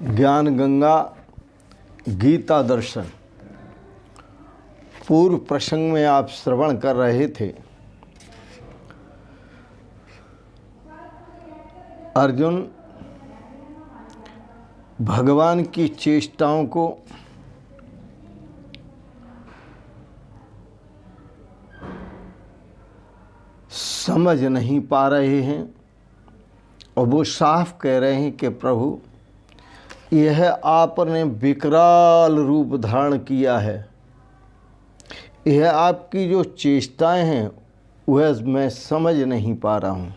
ज्ञान गंगा गीता दर्शन पूर्व प्रसंग में आप श्रवण कर रहे थे। अर्जुन भगवान की चेष्टाओं को समझ नहीं पा रहे हैं और वो साफ कह रहे हैं कि प्रभु यह आपने विकराल रूप धारण किया है। यह आपकी जो चेष्टाएं हैं वह मैं समझ नहीं पा रहा हूँ।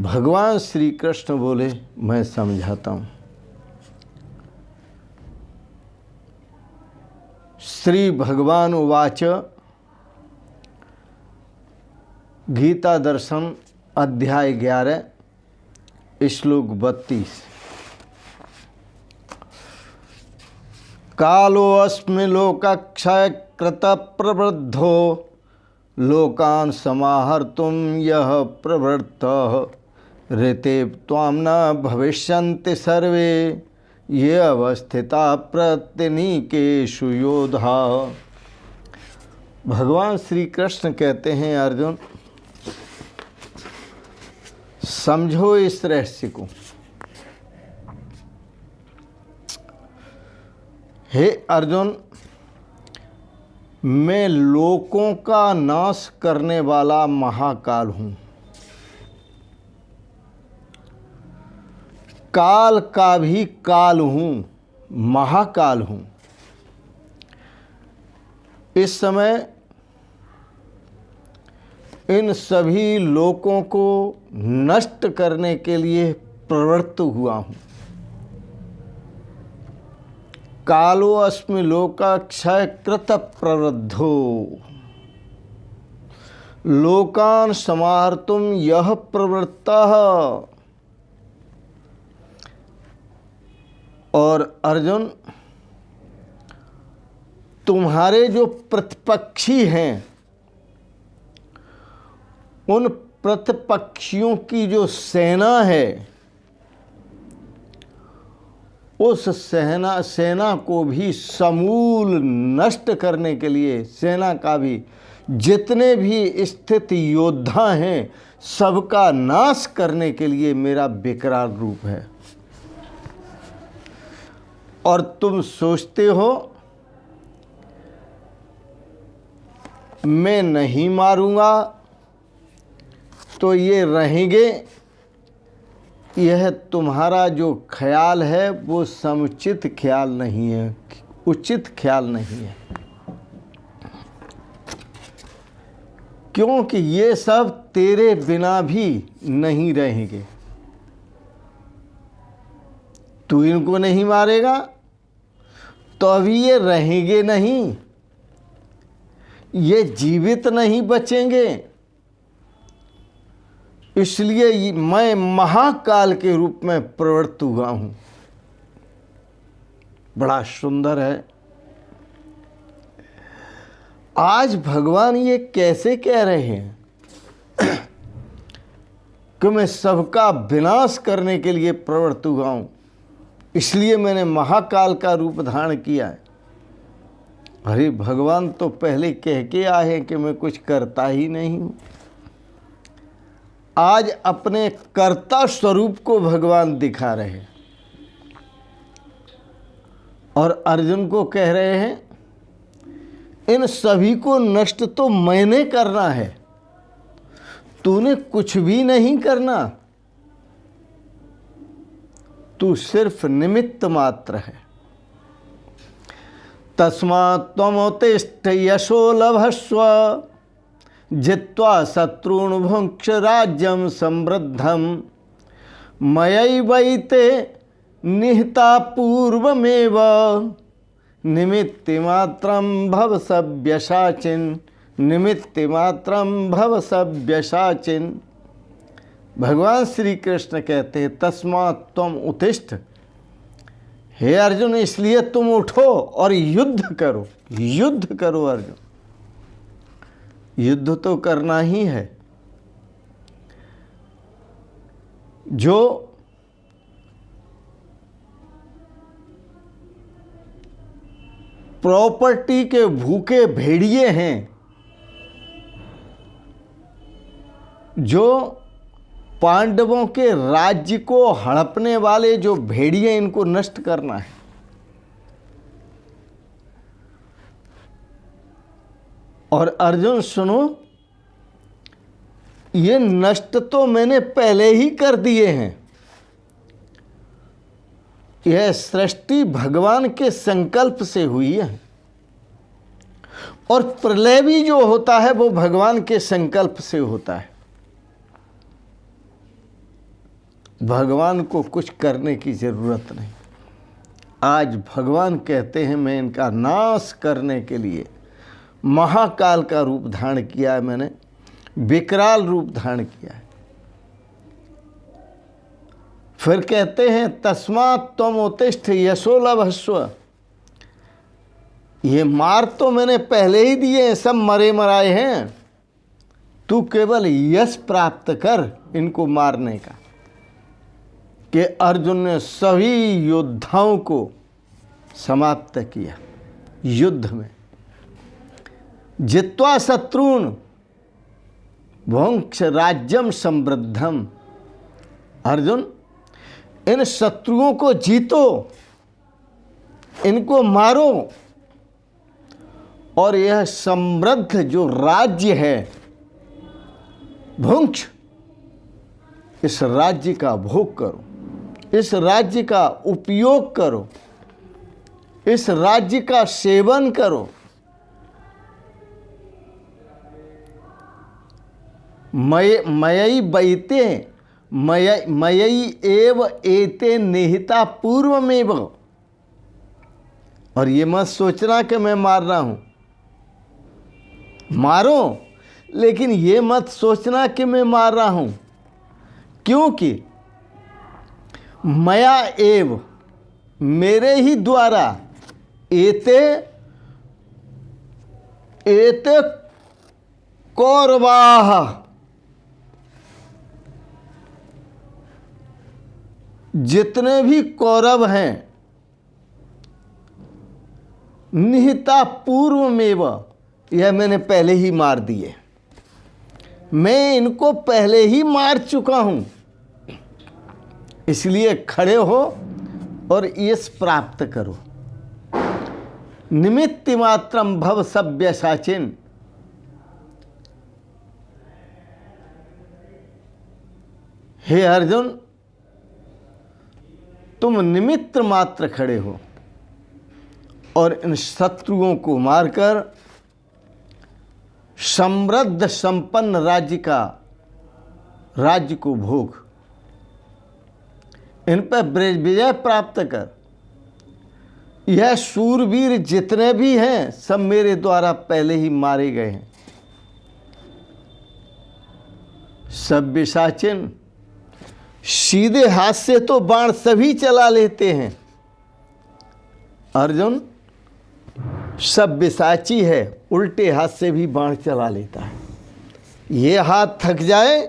भगवान श्री कृष्ण बोले मैं समझाता हूँ। श्री भगवान उवाच गीता दर्शन अध्याय 11 श्लोक 32। कालोऽस्मि लोकक्षय कृत प्रवृद्धो लोकान् समाहर्तुं यः प्रवृत्तः ऋते त्वां न भविष्यन्ति सर्वे ये अवस्थिता प्रत्यनीकेषु योधा। भगवान श्री कृष्ण कहते हैं अर्जुन समझो इस रहस्य को। हे अर्जुन, मैं लोकों का नाश करने वाला महाकाल हूँ। काल का भी काल हूँ, महाकाल हूँ। इस समय इन सभी लोकों को नष्ट करने के लिए प्रवृत्त हुआ हूँ। कालोऽस्मि लोकक्षय कृत प्रवृद्धो लोकान् समाहर्तुं यः प्रवृत्तः। और अर्जुन, तुम्हारे जो प्रतिपक्षी हैं उन प्रतिपक्षियों की जो सेना है उस सेना को भी समूल नष्ट करने के लिए, सेना का भी जितने भी स्थित योद्धा हैं सबका नाश करने के लिए मेरा विकराल रूप है। और तुम सोचते हो मैं नहीं मारूंगा तो ये रहेंगे। यह तुम्हारा जो ख्याल है वो समुचित ख्याल नहीं है, उचित ख्याल नहीं है। क्योंकि ये सब तेरे बिना भी नहीं रहेंगे। तू इनको नहीं मारेगा तो अभी ये रहेंगे नहीं, ये जीवित नहीं बचेंगे। इसलिए मैं महाकाल के रूप में प्रवृत्त हुआ हूँ। बड़ा सुंदर है। आज भगवान ये कैसे कह रहे हैं कि मैं सबका विनाश करने के लिए प्रवृत्त हुआ हूँ, इसलिए मैंने महाकाल का रूप धारण किया है। अरे भगवान तो पहले कह के आए हैं कि मैं कुछ करता ही नहीं हूँ। आज अपने कर्ता स्वरूप को भगवान दिखा रहे हैं और अर्जुन को कह रहे हैं इन सभी को नष्ट तो मैंने करना है, तूने कुछ भी नहीं करना। तू सिर्फ निमित्त मात्र है। तस्मात् त्वमुत्तिष्ठ यशो लभस्व जित्वा शत्रून् भुङ्क्ष राज्यं समृद्धं मयैवैते निहिता पूर्वमेव निमित्तिमात्रं भव सव्यसाचिन् निमित्तिमात्रं भव सव्यसाचिन्। भगवान श्री कृष्ण कहते हैं तस्मात् त्वम उत्तिष्ठ। हे अर्जुन, इसलिए तुम उठो और युद्ध करो। युद्ध करो अर्जुन, युद्ध तो करना ही है। जो प्रॉपर्टी के भूखे भेड़िए हैं, जो पांडवों के राज्य को हड़पने वाले जो भेड़िए, इनको नष्ट करना है। और अर्जुन सुनो, ये नष्ट तो मैंने पहले ही कर दिए हैं। यह सृष्टि भगवान के संकल्प से हुई है, और प्रलय भी जो होता है वो भगवान के संकल्प से होता है। भगवान को कुछ करने की जरूरत नहीं। आज भगवान कहते हैं मैं इनका नाश करने के लिए महाकाल का रूप धारण किया है, मैंने विकराल रूप धारण किया है। फिर कहते हैं तस्मात् त्वम् उत्तिष्ठ यशो लभस्व। ये मार तो मैंने पहले ही दिए हैं, सब मरे मराए हैं, तू केवल यश प्राप्त कर इनको मारने का। कि अर्जुन ने सभी योद्धाओं को समाप्त किया युद्ध में। जित्वा शत्रुन भुंक्ष राज्यम समृद्धम। अर्जुन, इन शत्रुओं को जीतो, इनको मारो, और यह समृद्ध जो राज्य है भुंक्ष, इस राज्य का भोग करो, इस राज्य का उपयोग करो, इस राज्य का सेवन करो। मयि बैते मयि एव एते निहिता पूर्वमेव। और ये मत सोचना कि मैं मार रहा हूं, मारो, लेकिन ये मत सोचना कि मैं मार रहा हूं, क्योंकि मया एव, मेरे ही द्वारा, एते एते कौरवाः, जितने भी कौरव हैं, निहिता पूर्वमेव, यह मैंने पहले ही मार दिए, मैं इनको पहले ही मार चुका हूं। इसलिए खड़े हो और यश प्राप्त करो। निमित्त मात्रम भव सव्यसाचिन्। हे अर्जुन, तुम निमित्त मात्र खड़े हो और इन शत्रुओं को मारकर समृद्ध संपन्न राज्य को भोग, इन पर विजय प्राप्त कर। यह शूरवीर जितने भी हैं सब मेरे द्वारा पहले ही मारे गए हैं। सव्यसाचिन्, सीधे हाथ से तो बाण सभी चला लेते हैं, अर्जुन सव्यसाची है, उल्टे हाथ से भी बाण चला लेता है। ये हाथ थक जाए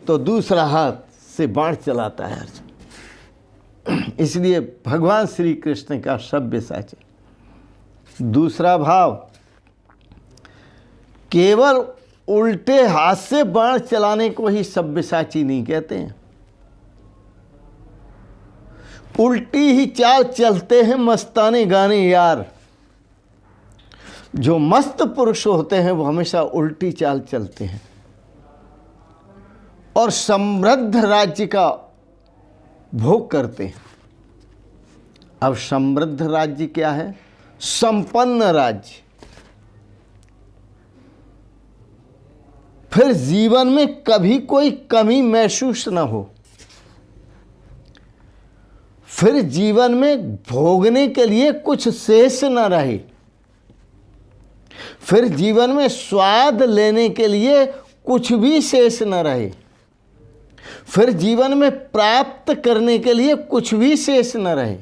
तो दूसरा हाथ से बाण चलाता है अर्जुन। इसलिए भगवान श्री कृष्ण का सव्यसाची। दूसरा भाव, केवल उल्टे हाथ से बाण चलाने को ही सव्यसाची नहीं कहते हैं। उल्टी ही चाल चलते हैं मस्ताने गाने यार। जो मस्त पुरुष होते हैं वो हमेशा उल्टी चाल चलते हैं और समृद्ध राज्य का भोग करते हैं। अब समृद्ध राज्य क्या है? संपन्न राज्य। फिर जीवन में कभी कोई कमी महसूस न हो, फिर जीवन में भोगने के लिए कुछ शेष न रहे, फिर जीवन में स्वाद लेने के लिए कुछ भी शेष न रहे, फिर जीवन में प्राप्त करने के लिए कुछ भी शेष न रहे,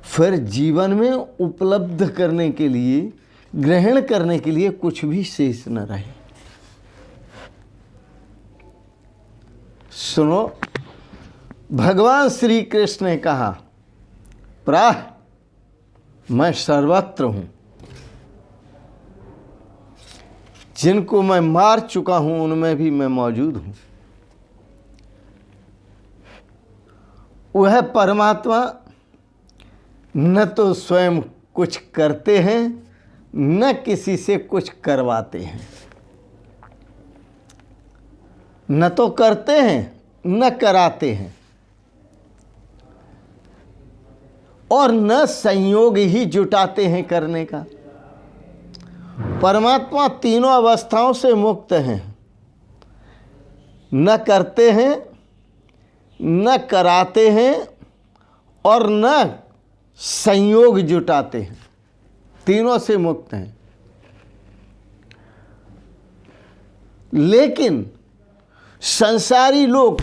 फिर जीवन में उपलब्ध करने के लिए, ग्रहण करने के लिए कुछ भी शेष न रहे। सुनो, भगवान श्री कृष्ण ने कहा, प्राह मैं सर्वत्र हूं। जिनको मैं मार चुका हूं उनमें भी मैं मौजूद हूं। वह परमात्मा न तो स्वयं कुछ करते हैं न किसी से कुछ करवाते हैं। न तो करते हैं न कराते हैं और न संयोग ही जुटाते हैं करने का। परमात्मा तीनों अवस्थाओं से मुक्त हैं। न करते हैं न कराते हैं और न संयोग जुटाते हैं। तीनों से मुक्त हैं। लेकिन संसारी लोग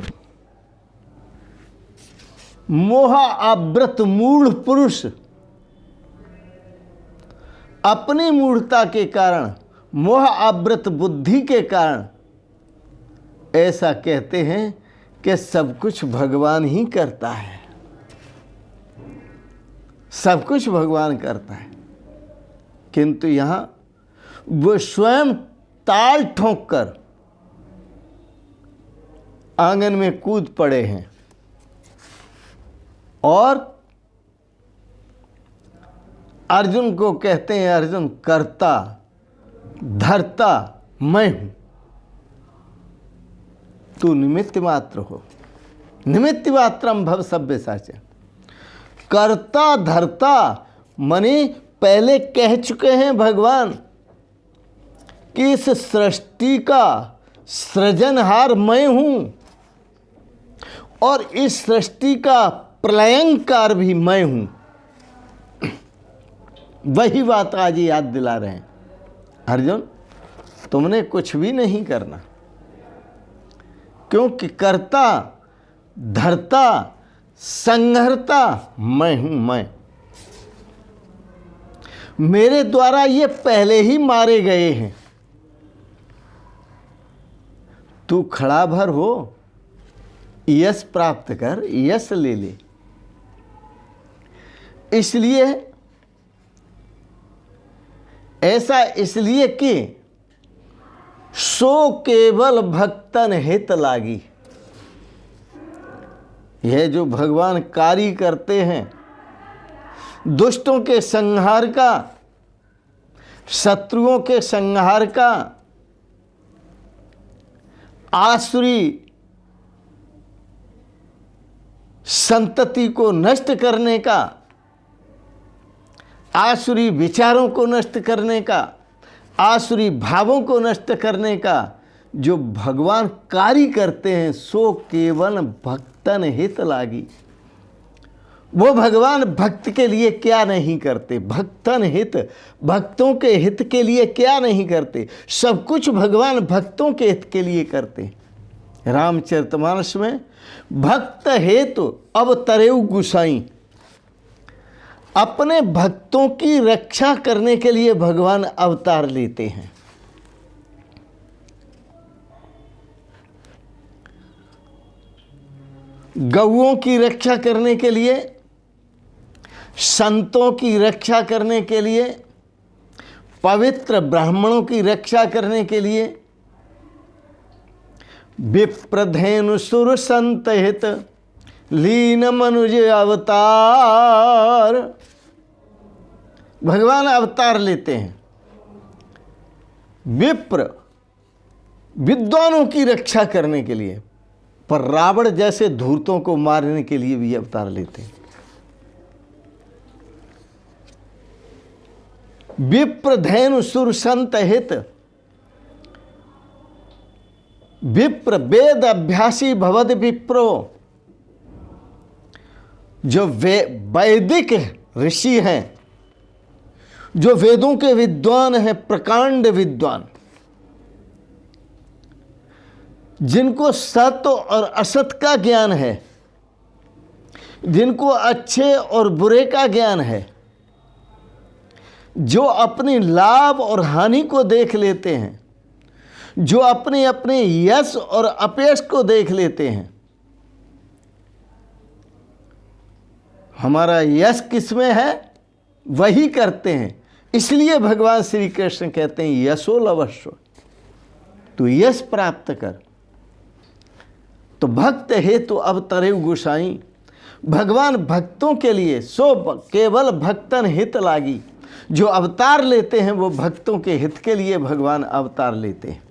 मोह आवृत मूढ़ पुरुष अपनी मूढ़ता के कारण, मोह आवृत बुद्धि के कारण ऐसा कहते हैं कि सब कुछ भगवान ही करता है, सब कुछ भगवान करता है। किंतु यहाँ वो स्वयं ताल ठोंक कर आंगन में कूद पड़े हैं और अर्जुन को कहते हैं, अर्जुन कर्ता धर्ता मैं हूं, तू निमित्त मात्र हो। निमित्त मात्रम भव सभ्य साच। कर्ता धर्ता मने पहले कह चुके हैं भगवान कि इस सृष्टि का सृजनहार मैं हूं और इस सृष्टि का प्रलयंकार भी मैं हूं। वही बात आज याद दिला रहे हैं। अर्जुन, तुमने कुछ भी नहीं करना, क्योंकि कर्ता धर्ता संहर्ता मैं हूं। मैं, मेरे द्वारा ये पहले ही मारे गए हैं। तू खड़ा भर हो, यश प्राप्त कर, यश ले ले। इसलिए ऐसा इसलिए कि सो केवल भक्तन हित लागी। यह जो भगवान कार्य करते हैं दुष्टों के संहार का, शत्रुओं के संहार का, आसुरी संतति को नष्ट करने का, आसुरी विचारों को नष्ट करने का, आसुरी भावों को नष्ट करने का जो भगवान कार्य करते हैं, सो केवल भक्तन हित लागी। वो भगवान भक्त के लिए क्या नहीं करते? भक्तन हित, भक्तों के हित के लिए क्या नहीं करते? सब कुछ भगवान भक्तों के हित के लिए करते। रामचरितमानस में भक्त हेतु अवतरेउ गुसाई, अपने भक्तों की रक्षा करने के लिए भगवान अवतार लेते हैं। गौओं की रक्षा करने के लिए, संतों की रक्षा करने के लिए, पवित्र ब्राह्मणों की रक्षा करने के लिए, विप्रधेनु सुर संत हित लीन मनुज अवतार। भगवान अवतार लेते हैं। विप्र विद्वानों की रक्षा करने के लिए, पर रावण जैसे धूर्तों को मारने के लिए भी अवतार लेते हैं। विप्रधेनु सुर संत हित, विप्र वेद अभ्यासी भवद विप्रो, जो वैदिक ऋषि हैं, जो वेदों के विद्वान हैं, प्रकांड विद्वान, जिनको सत्य और असत का ज्ञान है, जिनको अच्छे और बुरे का ज्ञान है, जो अपनी लाभ और हानि को देख लेते हैं, जो अपने अपने यश और अपयश को देख लेते हैं। हमारा यश किस में है? वही करते हैं। इसलिए भगवान श्री कृष्ण कहते हैं यशो लवस्व, तू यश प्राप्त कर। तो भक्त हेतु अवतरे गोसाई, भगवान भक्तों के लिए सो केवल भक्तन हित लागी। जो अवतार लेते हैं वो भक्तों के हित के लिए भगवान अवतार लेते हैं।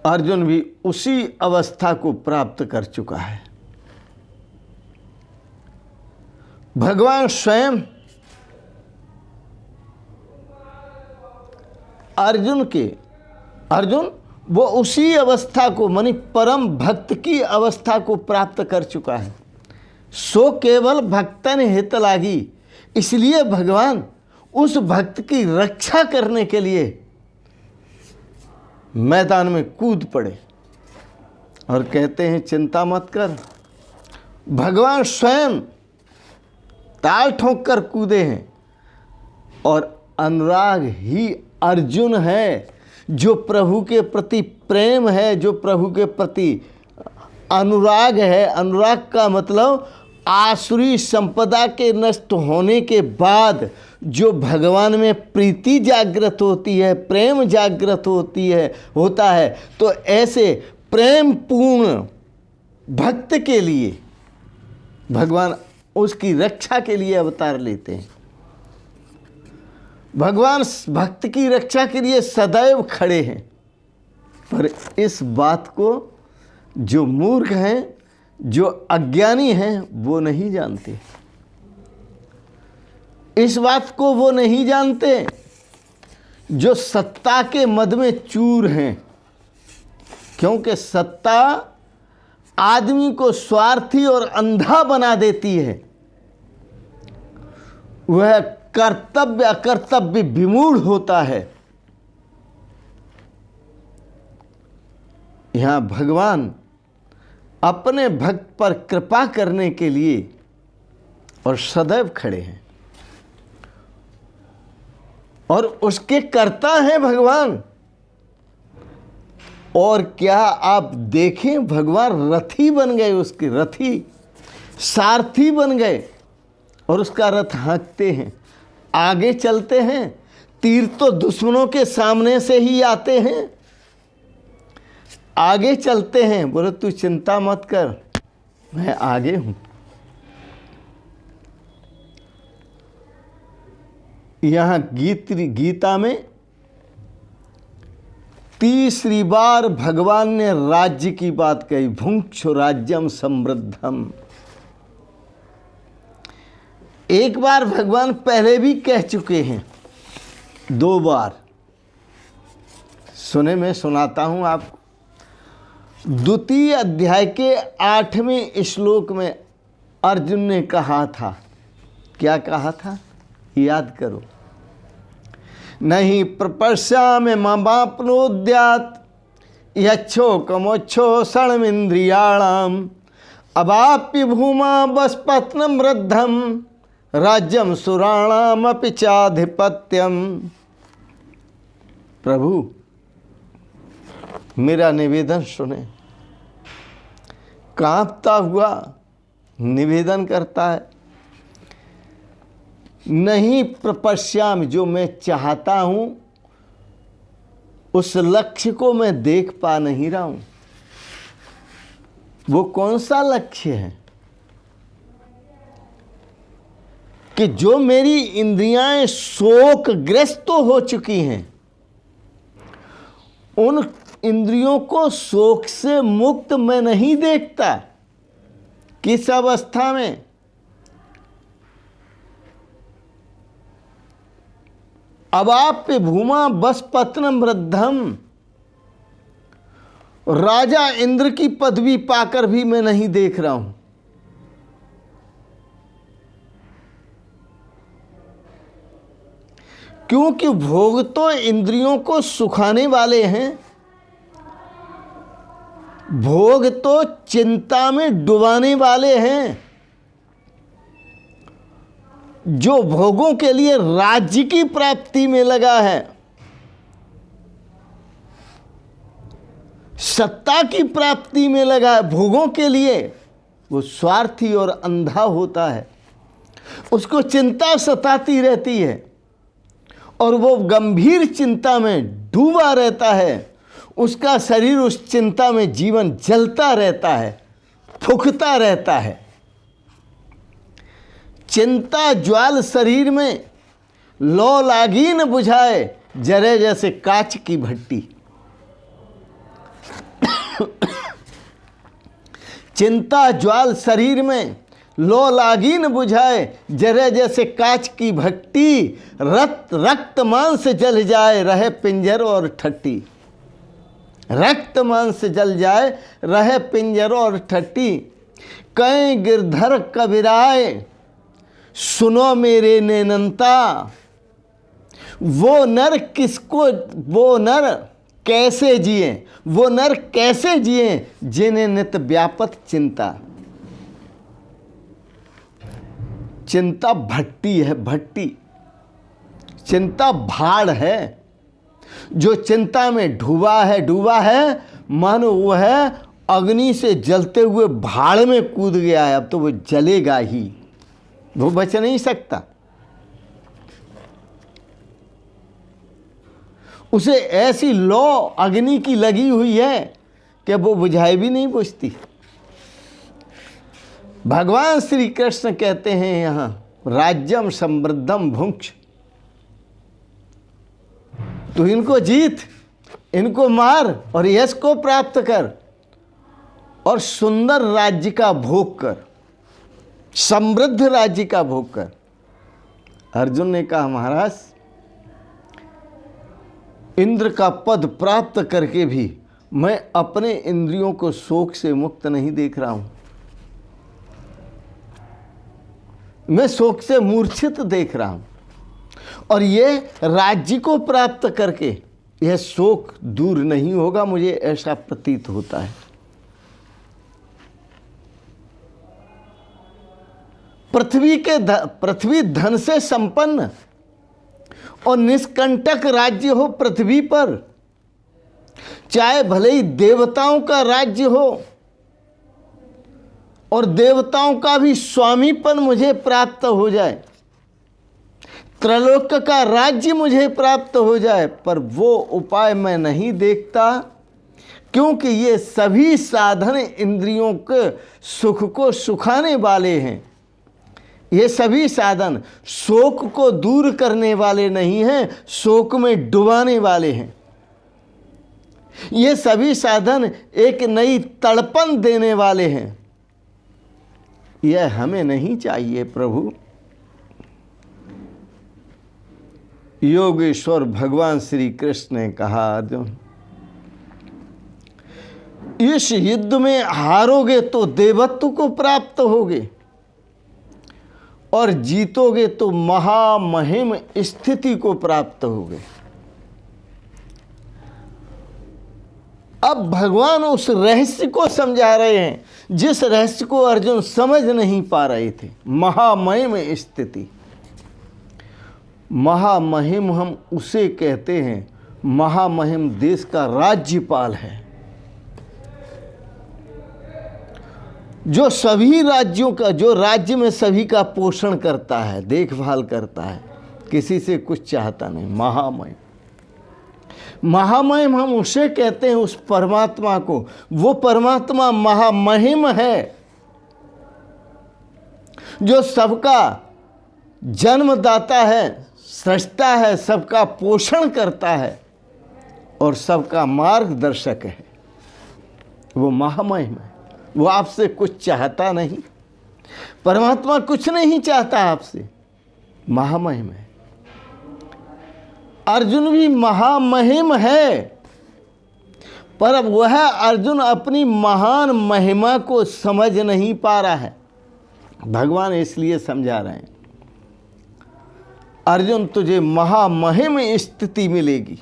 अर्जुन भी उसी अवस्था को प्राप्त कर चुका है। भगवान स्वयं अर्जुन वो उसी अवस्था को मानी परम भक्त की अवस्था को प्राप्त कर चुका है। सो केवल भक्तन हित लागी, इसलिए भगवान उस भक्त की रक्षा करने के लिए मैदान में कूद पड़े और कहते हैं चिंता मत कर। भगवान स्वयं ताल ठोक कर कूदे हैं और अनुराग ही अर्जुन है, जो प्रभु के प्रति प्रेम है, जो प्रभु के प्रति अनुराग है। अनुराग का मतलब आसुरी संपदा के नष्ट होने के बाद जो भगवान में प्रीति जागृत होती है, प्रेम जागृत होता है। तो ऐसे प्रेम पूर्ण भक्त के लिए भगवान उसकी रक्षा के लिए अवतार लेते हैं। भगवान भक्त की रक्षा के लिए सदैव खड़े हैं। पर इस बात को जो मूर्ख हैं, जो अज्ञानी हैं, वो नहीं जानते। इस बात को वो नहीं जानते जो सत्ता के मद में चूर हैं, क्योंकि सत्ता आदमी को स्वार्थी और अंधा बना देती है। वह कर्तव्य अकर्तव्य विमूढ़ होता है। यहां भगवान अपने भक्त पर कृपा करने के लिए और सदैव खड़े हैं और उसके कर्ता हैं भगवान। और क्या आप देखें, भगवान रथी बन गए, उसके रथी सारथी बन गए और उसका रथ हाँकते हैं, आगे चलते हैं। तीर तो दुश्मनों के सामने से ही आते हैं, आगे चलते हैं। बोले तू चिंता मत कर, मैं आगे हूं। यहां गीता में तीसरी बार भगवान ने राज्य की बात कही, भुंक्षु राज्यम समृद्धम। एक बार भगवान पहले भी कह चुके हैं, 2 बार सुने, मैं सुनाता हूं आपको। द्वितीय अध्याय के 8वें श्लोक में अर्जुन ने कहा था, क्या कहा था याद करो। नहीं प्रपश्यामि ममाप्नोद्यात् यच्छोकमोच्छो षण्मिन्द्रियाणाम् अवाप्य भूमा वस्पत्नं वृद्धं राज्यम सुराणामपि चाधिपत्यम। प्रभु मेरा निवेदन सुने। कांपता हुआ निवेदन करता है, नहीं प्रपश्यामि, जो मैं चाहता हूं उस लक्ष्य को मैं देख पा नहीं रहा हूं। वो कौन सा लक्ष्य है कि जो मेरी इंद्रियां शोकग्रस्त हो चुकी हैं, उन इंद्रियों को शोक से मुक्त मैं नहीं देखता। किस अवस्था में? अवाप्य भूमा वस्पत्नं वृद्धम। राजा इंद्र की पदवी पाकर भी मैं नहीं देख रहा हूं। क्योंकि भोग तो इंद्रियों को सुखाने वाले हैं, भोग तो चिंता में डुबाने वाले हैं। जो भोगों के लिए राज्य की प्राप्ति में लगा है, सत्ता की प्राप्ति में लगा है, भोगों के लिए, वो स्वार्थी और अंधा होता है। उसको चिंता सताती रहती है और वो गंभीर चिंता में डूबा रहता है। उसका शरीर उस चिंता में जीवन जलता रहता है, फूकता रहता है। चिंता ज्वाल शरीर में लौ लागी न बुझाए, जरे जैसे कांच की भट्टी। चिंता ज्वाल शरीर में लो लागी न बुझाए, जरे जैसे कांच की भट्टी। रक्त मांस जल जाए, रहे पिंजर और ठट्टी। रक्त मांस जल जाए, रहे पिंजर और ठट्टी। कहीं गिरधर कबीराए, सुनो मेरे नेनंता। वो नर कैसे जिए, वो नर कैसे जिए, जिन्हें नित व्यापत चिंता। चिंता भट्टी है, भट्टी। चिंता भाड़ है। जो चिंता में डूबा है मानो वो है अग्नि से जलते हुए भाड़ में कूद गया है। अब तो वो जलेगा ही, वो बच नहीं सकता। उसे ऐसी लौ अग्नि की लगी हुई है कि वो बुझाई भी नहीं बुझती। भगवान श्री कृष्ण कहते हैं यहाँ, राज्यम समृद्धम भुंक्ष। तू इनको जीत, इनको मार और यश को प्राप्त कर और सुंदर राज्य का भोग कर, समृद्ध राज्य का भोग कर। अर्जुन ने कहा, महाराज इंद्र का पद प्राप्त करके भी मैं अपने इंद्रियों को शोक से मुक्त नहीं देख रहा हूं। मैं शोक से मूर्छित देख रहा हूं और ये राज्य को प्राप्त करके यह शोक दूर नहीं होगा, मुझे ऐसा प्रतीत होता है। पृथ्वी धन से संपन्न और निष्कंटक राज्य हो पृथ्वी पर, चाहे भले ही देवताओं का राज्य हो और देवताओं का भी स्वामीपन मुझे प्राप्त हो जाए, त्रैलोक का राज्य मुझे प्राप्त हो जाए, पर वो उपाय मैं नहीं देखता, क्योंकि ये सभी साधन इंद्रियों के सुख को सुखाने वाले हैं। ये सभी साधन शोक को दूर करने वाले नहीं हैं, शोक में डुबाने वाले हैं। ये सभी साधन एक नई तड़पन देने वाले हैं। यह हमें नहीं चाहिए प्रभु। योगेश्वर भगवान श्री कृष्ण ने कहा, अर्जुन इस युद्ध में हारोगे तो देवत्व को प्राप्त होगे और जीतोगे तो महामहिम स्थिति को प्राप्त होगे। अब भगवान उस रहस्य को समझा रहे हैं जिस रहस्य को अर्जुन समझ नहीं पा रहे थे। महामहिम स्थिति, महामहिम हम उसे कहते हैं, महामहिम देश का राज्यपाल है, जो सभी राज्यों का, जो राज्य में सभी का पोषण करता है, देखभाल करता है, किसी से कुछ चाहता नहीं। महामहिम, महामहिम हम उसे कहते हैं, उस परमात्मा को। वो परमात्मा महामहिम है जो सबका जन्मदाता है, सृष्टा है, सबका पोषण करता है और सबका मार्गदर्शक है। वो महामहिम है। वो आपसे कुछ चाहता नहीं, परमात्मा कुछ नहीं चाहता आपसे, महामहिम है। अर्जुन भी महामहिम है, पर वह अर्जुन अपनी महान महिमा को समझ नहीं पा रहा है। भगवान इसलिए समझा रहे हैं, अर्जुन तुझे महामहिम स्थिति मिलेगी,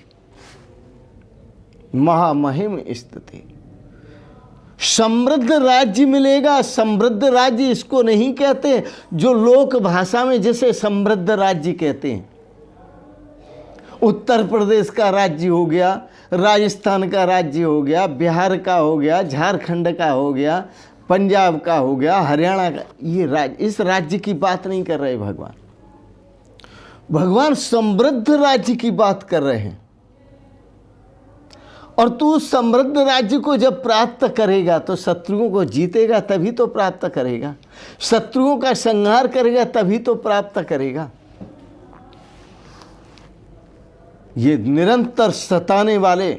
महामहिम स्थिति, समृद्ध राज्य मिलेगा। समृद्ध राज्य इसको नहीं कहते जो लोक भाषा में जिसे समृद्ध राज्य कहते हैं, उत्तर प्रदेश का राज्य हो गया, राजस्थान का राज्य हो गया, बिहार का हो गया, झारखंड का हो गया, पंजाब का हो गया, हरियाणा का, ये राज्य, इस राज्य की बात नहीं कर रहे भगवान। भगवान समृद्ध राज्य की बात कर रहे हैं। और तू उस समृद्ध राज्य को जब प्राप्त करेगा तो शत्रुओं को जीतेगा, तभी तो प्राप्त करेगा। शत्रुओं का संहार करेगा तभी तो प्राप्त करेगा। ये निरंतर सताने वाले,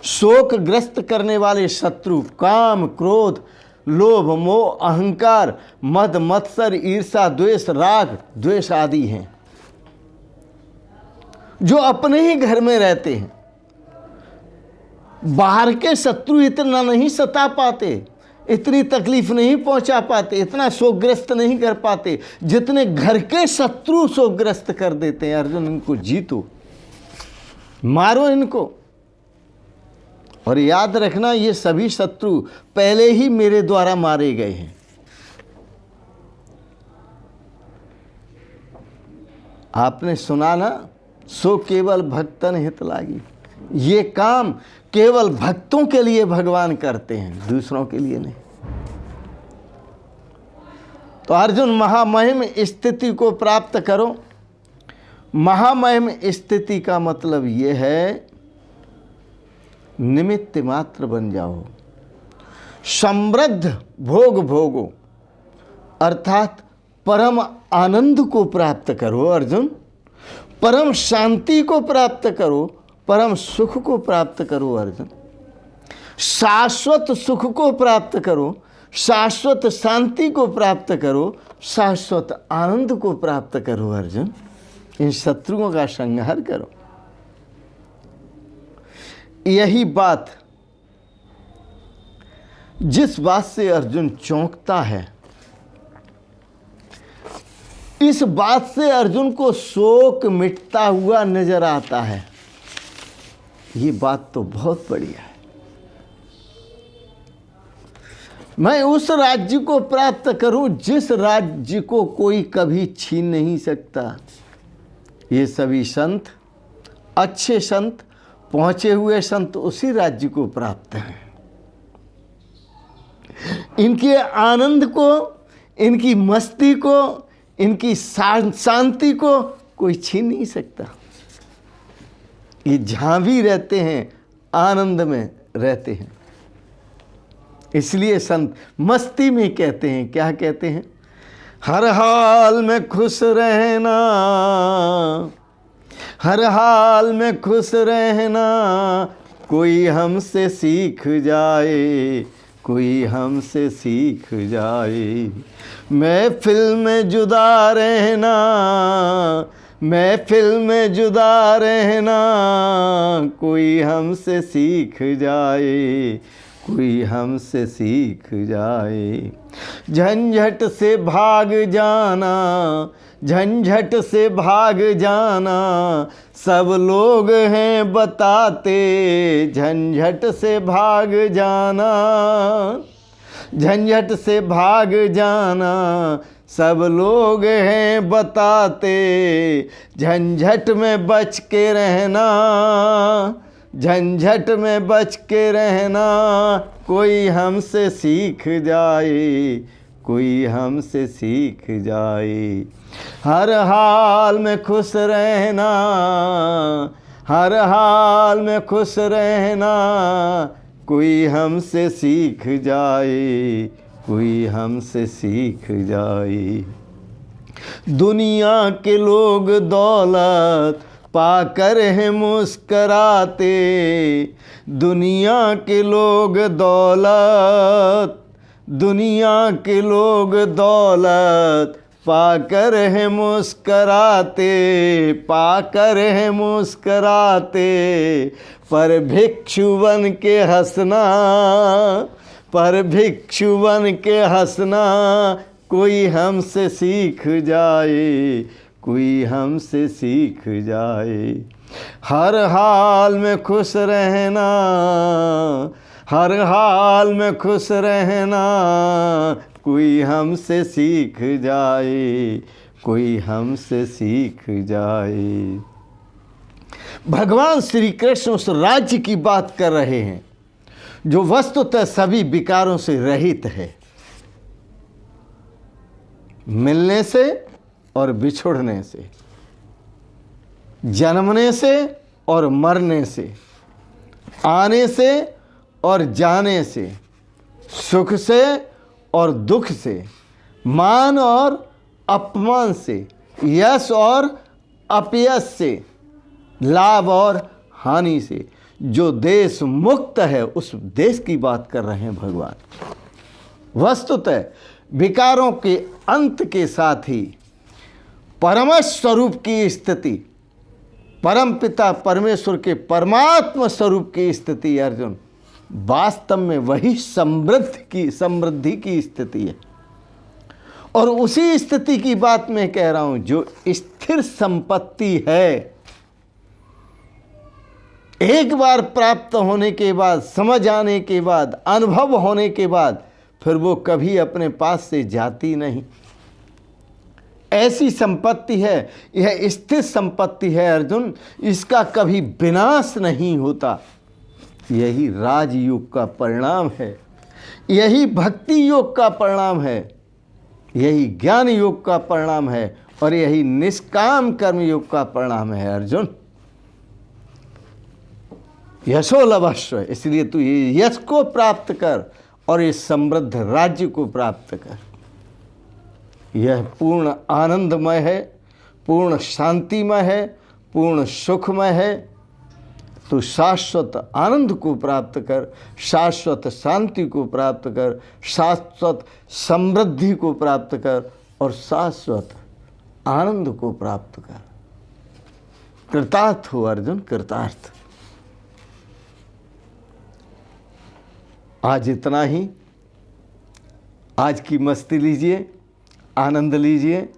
शोकग्रस्त करने वाले शत्रु काम, क्रोध, लोभ, मोह, अहंकार, मद, मत्सर, ईर्षा, द्वेष, राग, द्वेष आदि हैं, जो अपने ही घर में रहते हैं। बाहर के शत्रु इतना नहीं सता पाते, इतनी तकलीफ नहीं पहुंचा पाते, इतना शोकग्रस्त नहीं कर पाते जितने घर के शत्रु शोकग्रस्त कर देते हैं। अर्जुन, इनको जीतो, मारो इनको। और याद रखना, ये सभी शत्रु पहले ही मेरे द्वारा मारे गए हैं। आपने सुना ना, सो केवल भक्तन हित लागी। ये काम केवल भक्तों के लिए भगवान करते हैं, दूसरों के लिए नहीं। तो अर्जुन, महामहिम स्थिति को प्राप्त करो। महामहिम स्थिति का मतलब ये है, निमित्त मात्र बन जाओ, समृद्ध भोग भोगो, अर्थात परम आनंद को प्राप्त करो अर्जुन। परम शांति को प्राप्त करो, परम सुख को प्राप्त करो अर्जुन। शाश्वत सुख को प्राप्त करो, शाश्वत शांति को प्राप्त करो, शाश्वत आनंद को प्राप्त करो अर्जुन। इन शत्रुओं का संहार करो। यही बात, जिस बात से अर्जुन चौंकता है, इस बात से अर्जुन को शोक मिटता हुआ नजर आता है। ये बात तो बहुत बढ़िया है। मैं उस राज्य को प्राप्त करूं जिस राज्य को कोई कभी छीन नहीं सकता। ये सभी संत, अच्छे संत, पहुंचे हुए संत उसी राज्य को प्राप्त हैं। इनके आनंद को, इनकी मस्ती को, इनकी शांति को कोई छीन नहीं सकता। ये जहाँ भी रहते हैं आनंद में रहते हैं। इसलिए संत मस्ती में कहते हैं, क्या कहते हैं? हर हाल में खुश रहना, हर हाल में खुश रहना, कोई हमसे सीख जाए, कोई हमसे सीख जाए। महफिल में जुदा रहना, महफिल में जुदा रहना, कोई हमसे सीख जाए, कोई हमसे सीख जाए। झंझट से भाग जाना, झंझट से भाग जाना, सब लोग हैं बताते, झंझट से भाग जाना, झंझट से भाग जाना, सब लोग हैं बताते, झंझट में बच के रहना, झंझट में बच के रहना, कोई हमसे सीख जाए, कोई हमसे सीख जाए। हर हाल में खुश रहना, हर हाल में खुश रहना, कोई हमसे सीख जाए, कोई हमसे सीख जाए। दुनिया के लोग दौलत पाकर है मुस्कराते, दुनिया के लोग दौलत, दुनिया के लोग दौलत पाकर है मुस्कराते, पाकर है मुस्कराते, पर भिक्षु बन के हंसना, पर भिक्षु बन के हंसना, कोई हमसे सीख जाए, कोई हमसे सीख जाए। हर हाल में खुश रहना, हर हाल में खुश रहना, कोई हमसे सीख जाए, कोई हमसे सीख जाए। भगवान श्री कृष्ण उस राज्य की बात कर रहे हैं जो वस्तुतः सभी विकारों से रहित है, मिलने से और बिछुड़ने से, जन्मने से और मरने से, आने से और जाने से, सुख से और दुख से, मान और अपमान से, यश और अपयश से, लाभ और हानि से। जो देश मुक्त है उस देश की बात कर रहे हैं भगवान। वस्तुतः विकारों के अंत के साथ ही परम स्वरूप की स्थिति, परम पिता परमेश्वर के परमात्मा स्वरूप की स्थिति अर्जुन, वास्तव में वही समृद्धि की स्थिति है। और उसी स्थिति की बात मैं कह रहा हूं जो स्थिर संपत्ति है। एक बार प्राप्त होने के बाद, समझ आने के बाद, अनुभव होने के बाद फिर वो कभी अपने पास से जाती नहीं। ऐसी संपत्ति है, यह स्थिर संपत्ति है अर्जुन, इसका कभी विनाश नहीं होता। यही राजयोग का परिणाम है, यही भक्ति योग का परिणाम है, यही ज्ञान योग का परिणाम है और यही निष्काम कर्म योग का परिणाम है अर्जुन। यशो लभस्व, इसलिए तू ये यश को प्राप्त कर और इस समृद्ध राज्य को प्राप्त कर। यह पूर्ण आनंदमय है, पूर्ण शांतिमय है, पूर्ण सुखमय है। तू शाश्वत आनंद को प्राप्त कर, शाश्वत शांति को प्राप्त कर, शाश्वत समृद्धि को प्राप्त कर और शाश्वत आनंद को प्राप्त कर। कृतार्थ हो अर्जुन, कृतार्थ। आज इतना ही। आज की मस्ती लीजिए, आनंद लीजिए।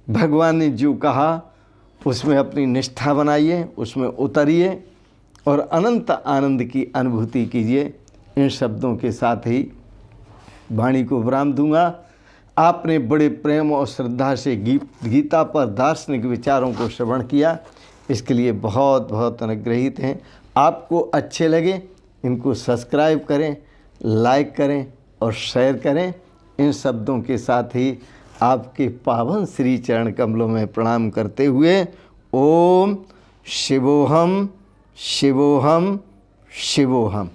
भगवान ने जो कहा उसमें अपनी निष्ठा बनाइए, उसमें उतरिए और अनंत आनंद की अनुभूति कीजिए। इन शब्दों के साथ ही वाणी को विराम दूंगा। आपने बड़े प्रेम और श्रद्धा से गीता पर दार्शनिक विचारों को श्रवण किया, इसके लिए बहुत बहुत अनुग्रहित हैं। आपको अच्छे लगे इनको सब्सक्राइब करें, लाइक करें और शेयर करें। इन शब्दों के साथ ही आपके पावन श्री चरण कमलों में प्रणाम करते हुए ओम शिवोहम शिवोहम शिवोहम।